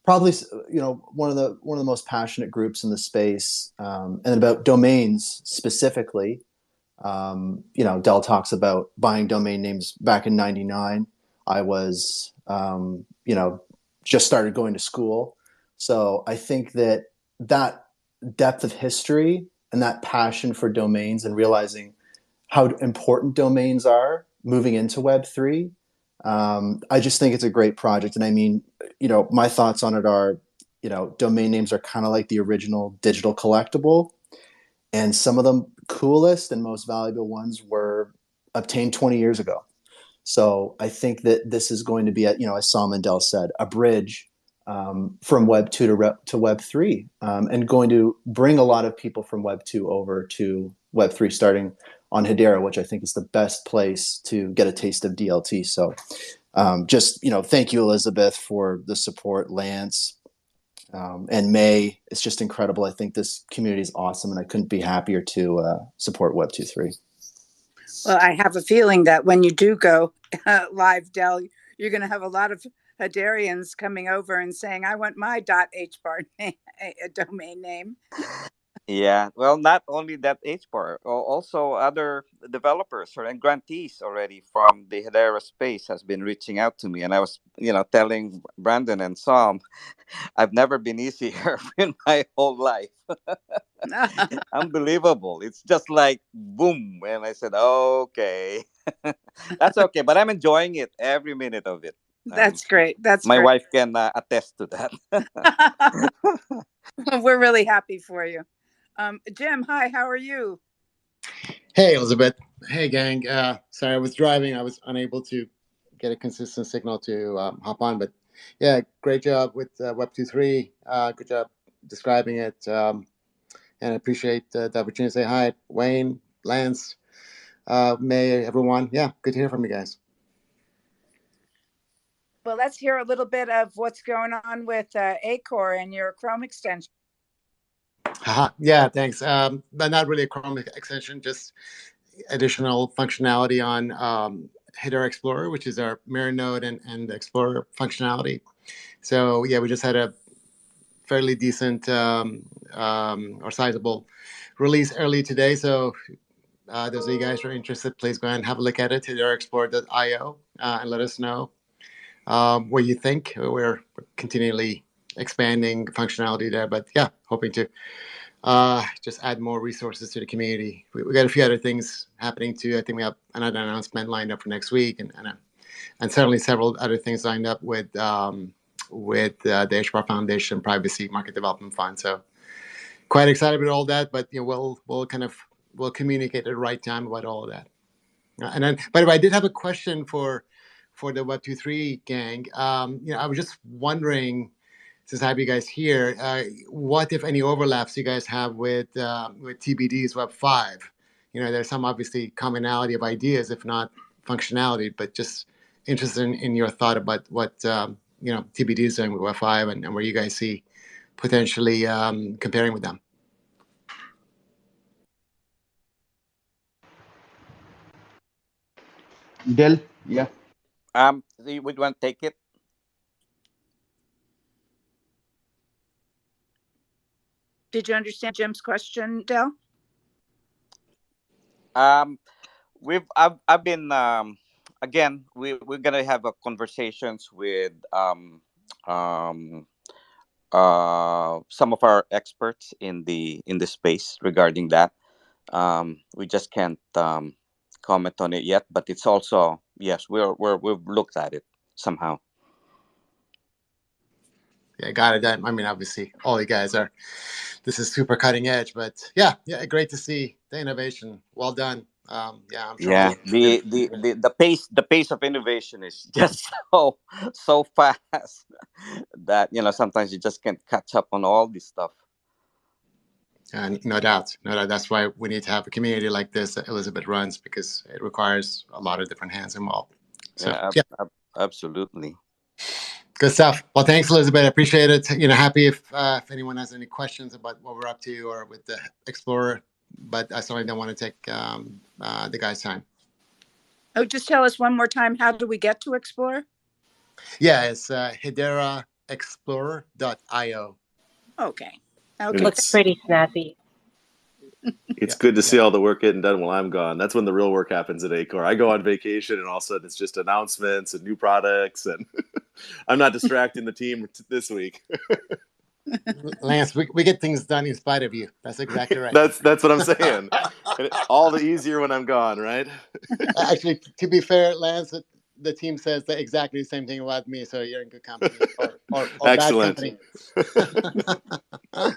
probably one of the most passionate groups in the space, and about domains specifically. Del talks about buying domain names back in '99. I was just started going to school, so I think that depth of history and that passion for domains and realizing how important domains are moving into Web3. I just think it's a great project. And I mean, my thoughts on it are, domain names are kind of like the original digital collectible. And some of the coolest and most valuable ones were obtained 20 years ago. So I think that this is going to be, as Som and Del said, a bridge from Web 2 to Web 3, and going to bring a lot of people from Web 2 over to Web 3, starting on Hedera, which I think is the best place to get a taste of DLT. So thank you, Elisabeth, for the support, Lance, and May. It's just incredible. I think this community is awesome, and I couldn't be happier to support Web23. Well, I have a feeling that when you do go live, Del, you're going to have a lot of Hederians coming over and saying, I want my .hbar domain name. Yeah, well, not only that HBAR, also other developers and grantees already from the Hedera space has been reaching out to me. And I was, telling Brandon and Som, I've never been easier in my whole life. Unbelievable. It's just like boom. And I said, okay, that's okay. But I'm enjoying it, every minute of it. That's great. That's my great. wife can attest to that. We're really happy for you. Jim, hi, how are you? Hey, Elisabeth. Hey, gang. Sorry, I was driving. I was unable to get a consistent signal to hop on. But yeah, great job with Web23. Good job describing it. And I appreciate the opportunity to say hi, Wayne, Lance, May, everyone. Yeah, good to hear from you guys. Well, let's hear a little bit of what's going on with ACOR and your Chrome extension. Yeah, thanks. But not really a Chrome extension, just additional functionality on Hedera Explorer, which is our mirror node and Explorer functionality. So yeah, we just had a fairly decent or sizable release early today. So those of you guys who are interested, please go ahead and have a look at it, hederaexplorer.io, and let us know what you think. We're continually expanding functionality there, but yeah, hoping to just add more resources to the community. We got a few other things happening too. I think we have another announcement lined up for next week, and certainly several other things lined up with the HBAR Foundation Privacy Market Development Fund. So quite excited about all that, but we'll communicate at the right time about all of that. And then, by the way, I did have a question for the Web23 gang. I was just wondering, since I have you guys here, what, if any, overlaps you guys have with TBD's Web5? There's some obviously commonality of ideas, if not functionality, but just interested in your thought about what TBD is doing with Web5 and where you guys see potentially comparing with them. Del, yeah. You would want to take it? Did you understand Jim's question, Del? I've been again. We're gonna have a conversations with some of our experts in the space regarding that. We just can't comment on it yet, but it's also, yes, we've looked at it somehow. Yeah, got it. I mean, obviously, all you guys are. This is super cutting edge, but yeah, great to see the innovation. Well done. I'm sure. Yeah, the pace of innovation is just so fast that sometimes you just can't catch up on all this stuff. And no doubt. That's why we need to have a community like this that Elisabeth runs, because it requires a lot of different hands involved. So, yeah. Absolutely. Good stuff. Well, thanks, Elisabeth. I appreciate it. Happy if anyone has any questions about what we're up to or with the Explorer, but I certainly don't want to take the guys' time. Oh, just tell us one more time, how do we get to Explorer? Yeah, it's HederaExplorer.io. Okay. Looks pretty snappy. It's good to see all the work getting done while I'm gone. That's when the real work happens at Acor. I go on vacation and all of a sudden it's just announcements and new products, and I'm not distracting the team this week. Lance, we get things done in spite of you. That's exactly right. That's what I'm saying. All the easier when I'm gone, right? Actually, to be fair, Lance, the team says exactly the same thing about me, so you're in good company or Excellent. bad company.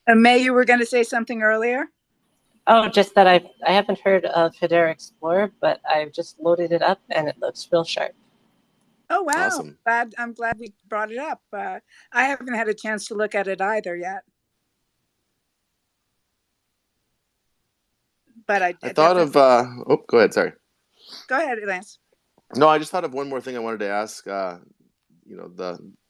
May, you were going to say something earlier? Oh, just that I haven't heard of Hedera Explorer, but I've just loaded it up and it looks real sharp. Oh, wow. Awesome. I'm glad we brought it up. I haven't had a chance to look at it either yet. But I thought of go ahead, sorry. Go ahead, Lance. No, I just thought of one more thing I wanted to ask the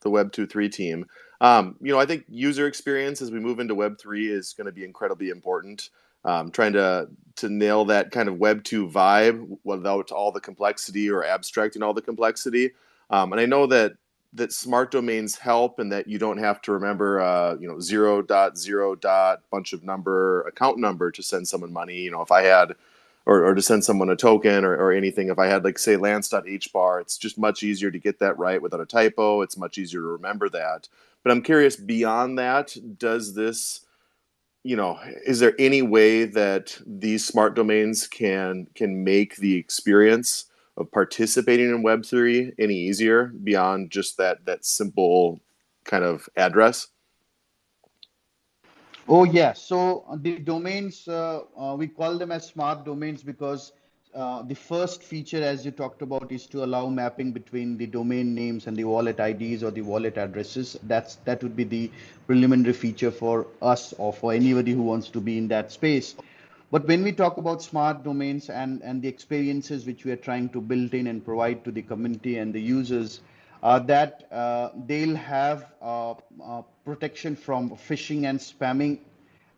Web23 team. I think user experience as we move into Web3 is going to be incredibly important. Trying to nail that kind of Web2 vibe without all the complexity or abstracting all the complexity. And I know that smart domains help, and that you don't have to remember 0.0. bunch of account number to send someone money. If I had or to send someone a token or anything. If I had, like, say, Lance.HBAR, it's just much easier to get that right without a typo. It's much easier to remember that. But I'm curious, beyond that, does this, is there any way that these smart domains can make the experience of participating in Web3 any easier beyond just that simple kind of address? Oh, yeah. So the domains, we call them as smart domains because the first feature, as you talked about, is to allow mapping between the domain names and the wallet IDs or the wallet addresses. That would be the preliminary feature for us or for anybody who wants to be in that space. But when we talk about smart domains and the experiences which we are trying to build in and provide to the community and the users, that they'll have protection from phishing and spamming,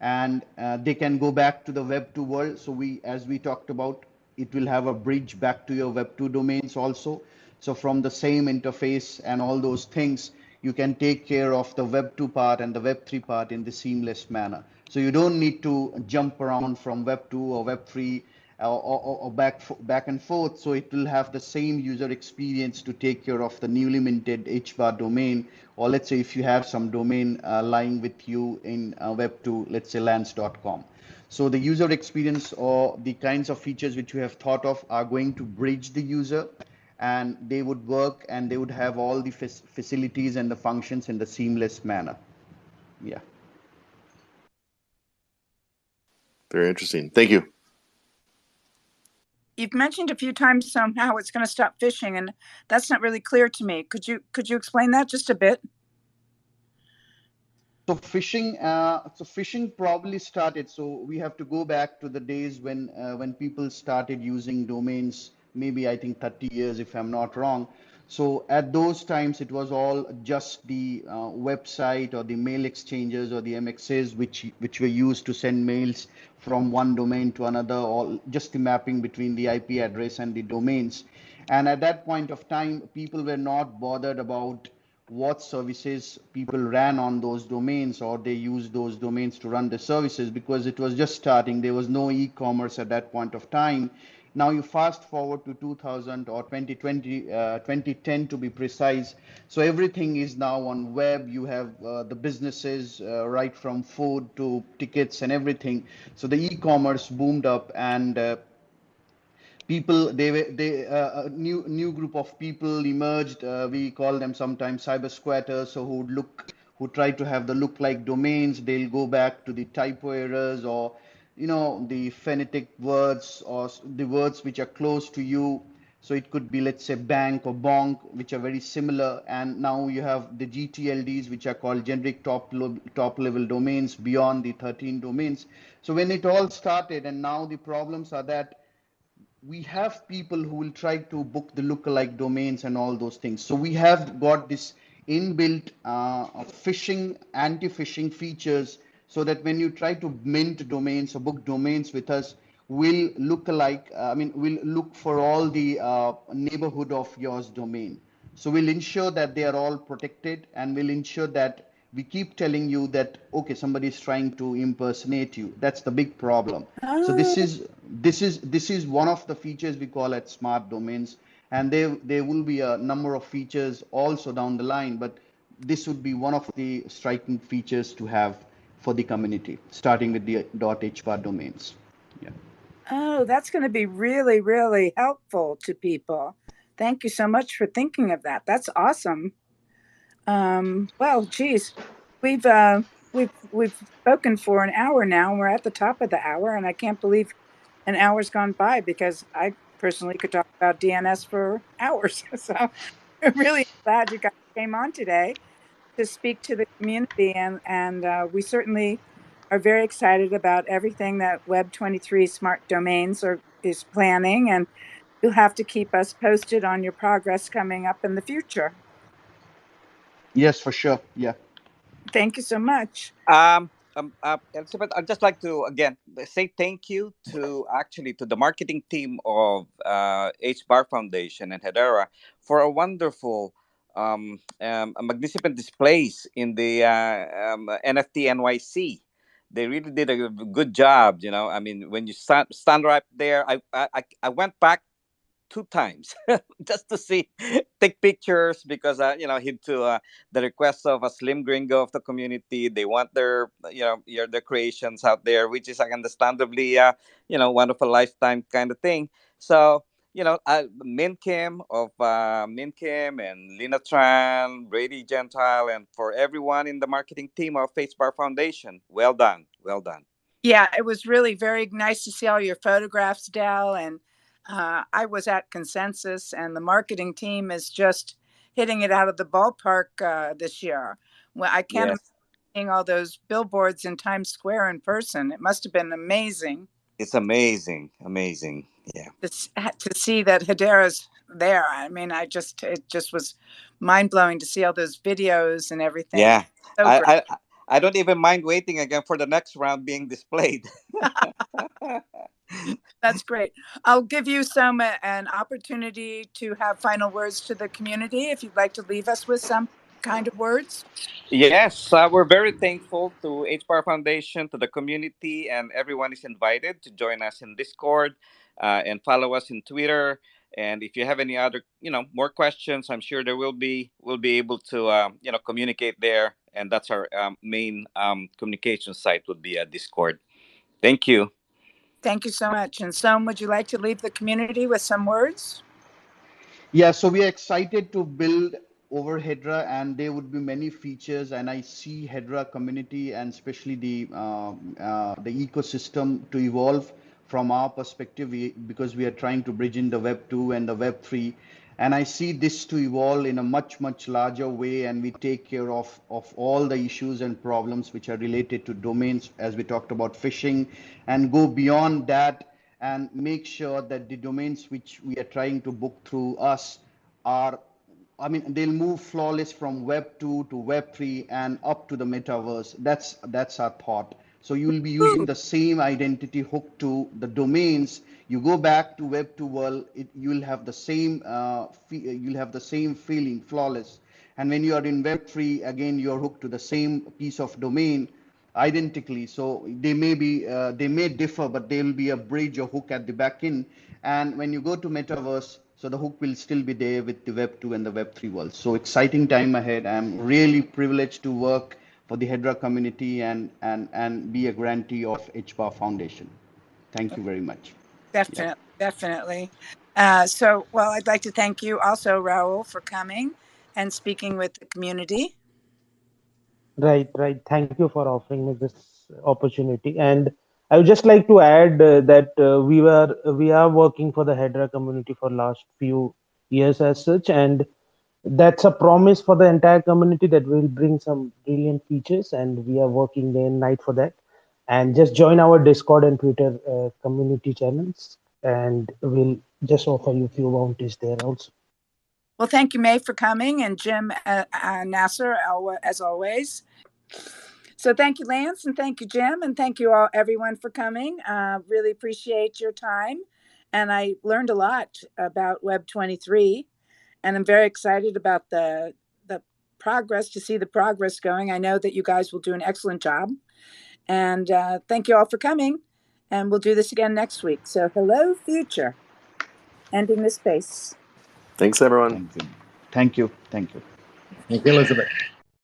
and they can go back to the Web2 world. So as we talked about, it will have a bridge back to your Web2 domains also. So from the same interface and all those things, you can take care of the Web2 part and the Web3 part in the seamless manner. So you don't need to jump around from Web2 or Web3 or back and forth. So it will have the same user experience to take care of the newly minted HBAR domain, or let's say if you have some domain lying with you in Web2, let's say lands.com. So the user experience or the kinds of features which you have thought of are going to bridge the user, and they would work and they would have all the facilities and the functions in the seamless manner. Yeah. Very interesting. Thank you. You've mentioned a few times somehow it's going to stop phishing, and that's not really clear to me. Could you explain that just a bit? So phishing probably started. So we have to go back to the days when people started using domains. Maybe I think 30 years, if I'm not wrong. So at those times, it was all just the website or the mail exchanges or the MXs which were used to send mails from one domain to another, or just the mapping between the IP address and the domains. And at that point of time, people were not bothered about what services people ran on those domains, or they used those domains to run the services, because it was just starting. There was no e-commerce at that point of time. Now you fast forward to 2000 or 2020, 2010 to be precise. So everything is now on web. You have the businesses right from food to tickets and everything. So the e-commerce boomed up, and people, a new group of people emerged. We call them sometimes cyber squatters, so who try to have the look like domains. They'll go back to the typo errors, or the phonetic words, or the words which are close to you. So it could be, let's say, bank or bonk, which are very similar. And now you have the GTLDs, which are called generic top level domains beyond the 13 domains. So when it all started, and now the problems are that we have people who will try to book the lookalike domains and all those things. So we have got this inbuilt phishing, anti-phishing features, so that when you try to mint domains or book domains with us, we'll we'll look for all the neighborhood of yours domain. So we'll ensure that they are all protected, and we'll ensure that we keep telling you that, okay, somebody is trying to impersonate you. That's the big problem. So this is one of the features we call at smart domains, and there will be a number of features also down the line, but this would be one of the striking features to have for the community, starting with the .hbar domains. Yeah. Oh, that's going to be really, really helpful to people. Thank you so much for thinking of that. That's awesome. Well, geez, we've spoken for an hour now, and we're at the top of the hour, and I can't believe an hour's gone by, because I personally could talk about DNS for hours. So I'm really glad you guys came on today to speak to the community, and we certainly are very excited about everything that Web23 Smart Domains is planning, and you'll have to keep us posted on your progress coming up in the future. Yes, for sure. Yeah. Thank you so much. Elizabeth, I'd just like to again say thank you to the marketing team of HBAR Foundation and Hedera for a wonderful, a magnificent displays in the NFT NYC. They really did a good job. I mean, when you stand right there, I went back 2 times just to take pictures, because hid to the request of a slim gringo of the community. They want their their creations out there, which is understandably one of a lifetime kind of thing. So Min Kim of Min Kim and Lina Tran, Brady Gentile, and for everyone in the marketing team of HBAR Foundation, well done, well done. Yeah, it was really very nice to see all your photographs, Dell, and I was at Consensus, and the marketing team is just hitting it out of the ballpark this year. Well, I can't imagine seeing all those billboards in Times Square in person. It must have been amazing. It's amazing, amazing. Yeah. To see that Hedera's there. I mean, it just was mind blowing to see all those videos and everything. Yeah, So I don't even mind waiting again for the next round being displayed. That's great. I'll give you an opportunity to have final words to the community if you'd like to leave us with some. kind of words? Yes, we're very thankful to HBAR Foundation, to the community, and everyone is invited to join us in Discord and follow us in Twitter. And if you have any other, more questions, I'm sure there will be. We'll be able to, communicate there. And that's our main communication site would be Discord. Thank you. Thank you so much. And Som, would you like to leave the community with some words? Yeah, so we are excited to build over Hedera, and there would be many features. And I see Hedera community and especially the ecosystem to evolve from our perspective, because we are trying to bridge in the Web 2 and the Web 3. And I see this to evolve in a much larger way, and we take care of all the issues and problems which are related to domains, as we talked about phishing, and go beyond that and make sure that the domains which we are trying to book through us are, they'll move flawless from Web 2 to Web 3 and up to the metaverse. That's our thought. So you will be using the same identity hook to the domains. You go back to Web 2 world, you'll have the same feeling, flawless. And when you are in Web 3, again, you're hooked to the same piece of domain identically. So they may differ, but there will be a bridge or hook at the back end. And when you go to metaverse, so the hook will still be there with the Web 2 and the Web 3 world. So exciting time ahead. I'm really privileged to work for the Hedera community and be a grantee of HBAR Foundation. Thank you very much. Definitely. Well, I'd like to thank you also, Rahul, for coming and speaking with the community. Right. Thank you for offering me this opportunity. And I would just like to add that we are working for the Hedera community for last few years as such, and that's a promise for the entire community that we'll bring some brilliant features, and we are working day and night for that. And just join our Discord and Twitter community channels, and we'll just offer you a few bounties there also. Well, thank you, May, for coming, and Jim, Nasr, as always. So thank you, Lance, and thank you, Jim, and thank you all, everyone, for coming. Really appreciate your time, and I learned a lot about Web23, and I'm very excited about the progress, to see the progress going. I know that you guys will do an excellent job, and thank you all for coming, and we'll do this again next week. So hello, future. Ending the space. Thanks, everyone. Thank you. Thank you. Thank you, Elisabeth.